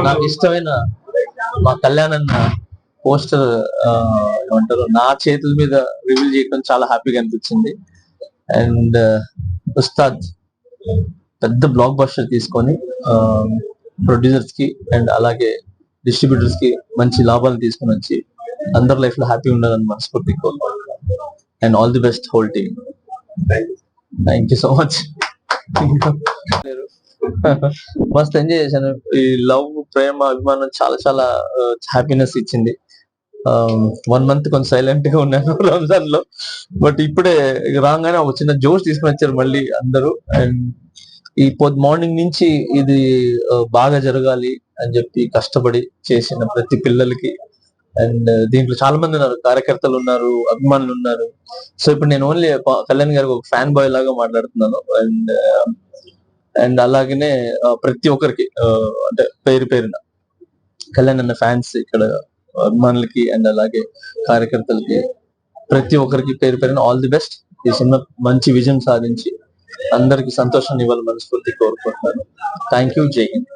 నాకు ఇష్టమైన మా కళ్యాణ్ అన్న పోస్టర్ ఏమంటారు నా చేతుల మీద రివీల్ చేయడం చాలా హ్యాపీగా అనిపించింది. అండ్ ఉస్తాద్ పెద్ద బ్లాక్ బస్టర్ తీసుకొని ప్రొడ్యూసర్స్ కి అండ్ అలాగే డిస్ట్రిబ్యూటర్స్ కి మంచి లాభాలు తీసుకొని వచ్చి అందరి లైఫ్ లో హ్యాపీ ఉండాలని మనస్ఫూర్తి కోరుకుంటున్నాను. And all the best whole team. Thank you so much. మస్త్ ఎంజాయ్ చేశాను. ఈ లవ్, ప్రేమ, అభిమానం చాలా చాలా హ్యాపీనెస్ ఇచ్చింది. 1 month కొంచెం సైలెంట్ గా ఉన్నాను రంజాన్ లో, బట్ ఇప్పుడే రాగానే ఒక చిన్న జోష్ తీసుకుని వచ్చారు మళ్ళీ అందరూ. అండ్ ఈ మార్నింగ్ నుంచి ఇది బాగా జరగాలి అని చెప్పి కష్టపడి చేసిన ప్రతి పిల్లలకి, అండ్ దీంట్లో చాలా మంది ఉన్నారు, కార్యకర్తలు ఉన్నారు, అభిమానులు ఉన్నారు. సో ఇప్పుడు నేను ఓన్లీ కళ్యాణ్ గారికి ఒక ఫ్యాన్ బాయ్ లాగా మాట్లాడుతున్నాను. అండ్ అలాగనే ప్రతి ఒక్కరికి అంటే పేరు పేరున కళ్యాణ్ అన్న ఫ్యాన్స్, ఇక్కడ అభిమానులకి అండ్ అలాగే కార్యకర్తలకి ప్రతి ఒక్కరికి పేరు పేరున ఆల్ ది బెస్ట్. ఈ సినిమా మంచి విజయం సాధించి అందరికి సంతోషాన్ని ఇవ్వాలని మనస్ఫూర్తి కోరుకుంటున్నాను. Thank you. జై హింద్.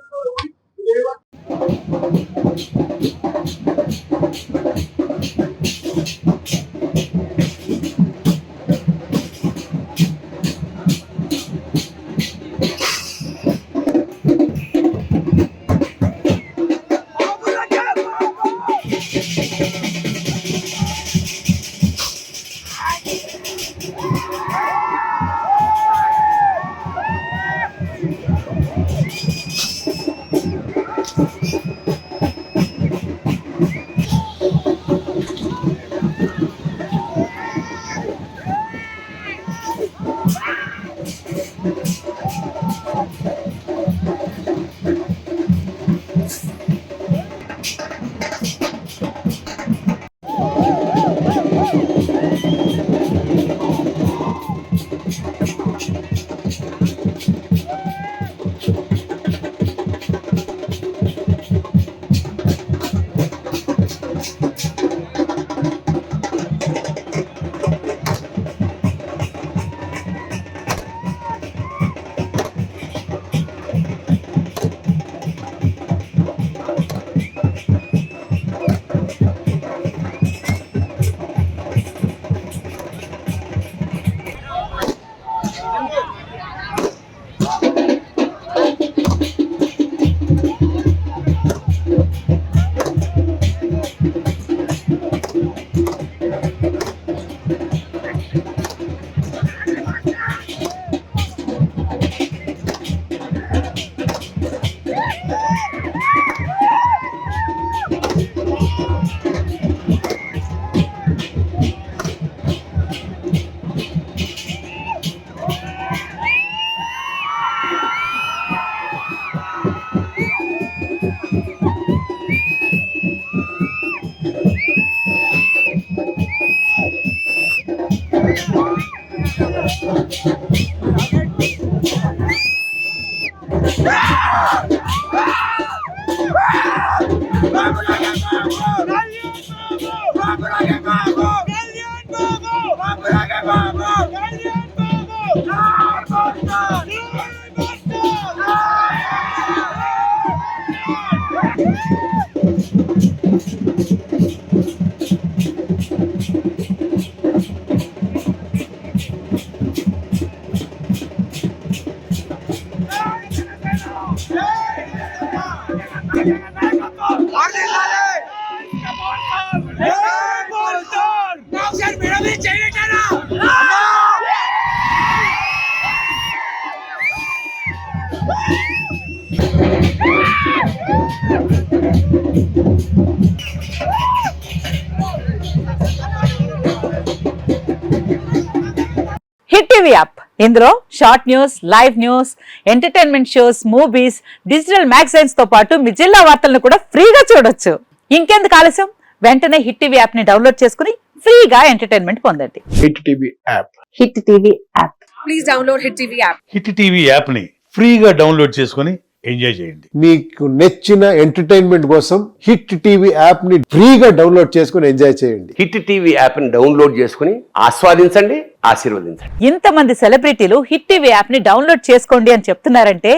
హిట్ టీవీ యాప్ ఇందులో short news, live news, entertainment shows, movies, digital magazines తో పాటు మీ జిల్లా వార్తలను కూడా ఫ్రీగా చూడొచ్చు. ఇంకెందుకు ఆలస్యం, వెంటనే హిట్ టీవీ యాప్ ని డౌన్లోడ్ చేసుకుని ఫ్రీగా ఎంటర్టైన్మెంట్ పొందండి. Hit TV app. Hit TV app. Please download hit TV app. Hit TV app ని ఫ్రీగా డౌన్లోడ్ చేసుకుని ఎంజాయ్ చేయండి. మీకు నచ్చిన ఎంటర్టైన్మెంట్ కోసం హిట్ టీవీ యాప్ ని ఫ్రీగా డౌన్లోడ్ చేసుకుని ఎంజాయ్ చేయండి. హిట్ టీవీ యాప్ ని డౌన్లోడ్ చేసుకుని ఆస్వాదించండి, ఆశీర్వదించండి. ఇంతమంది సెలబ్రిటీలు హిట్ టీవీ యాప్ ని డౌన్లోడ్ చేసుకోండి అని చెప్తున్నారంటే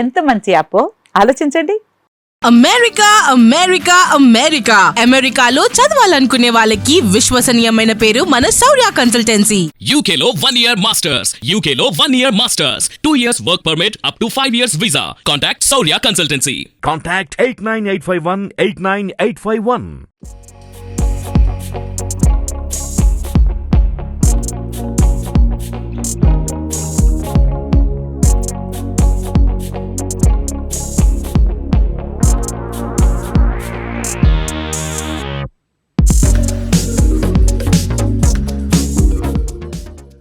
ఎంత మంచి యాప్ ఆలోచించండి. అమెరికా అమెరికా అమెరికా అమెరికాలో చదవాలనుకునే వాళ్ళకి విశ్వసనీయమైన పేరు మన శౌర్య consultancy. UK Law 1 Year Masters. UK Law 1 Year Masters. 2 years work permit up to 5 years visa. Contact Saurya Consultancy. Contact 89851 89851.